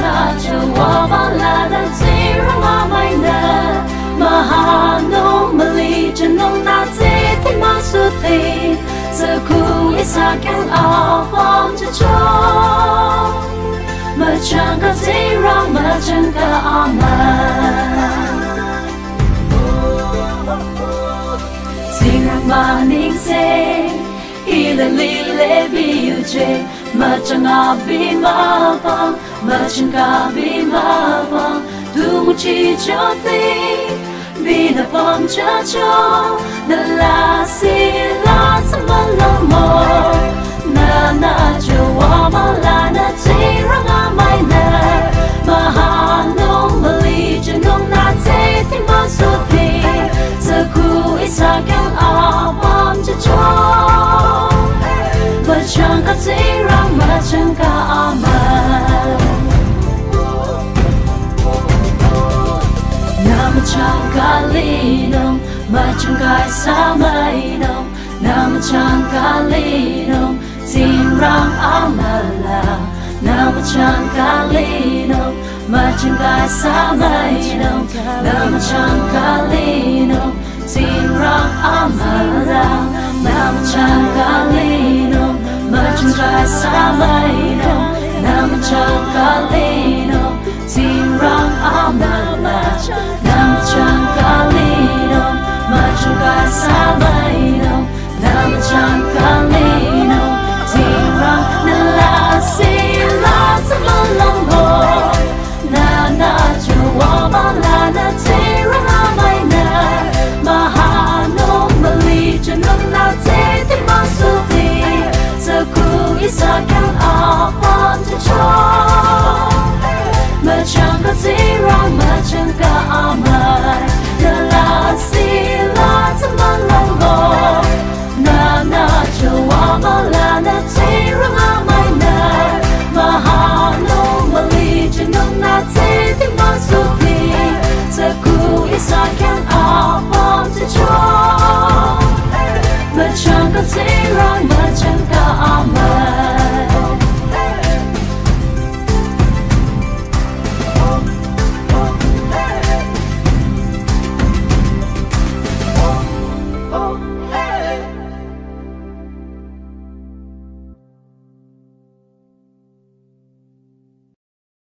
na jawa bala na zira ma mai na maha no mali janong na zeti masuti zaku isa kang ahom jajo machanga zira machanga ama zira maning se ile lile biuje machanga bimaba machanga bimaba du chi chote bina pom chacho na la si la samalomo na na jawa malana tiranga mai na mahano mali janong na te timasuti zaku isakang abam chacho machanga tirang machanga aman Namachangalinam, machangai samainam, Namachangalinam, zinrang amala, Namachangalinam, machangai samainam, Namachangalinam, zinrang amala, Namachangalinam, machangai samainam, Namachangalinam.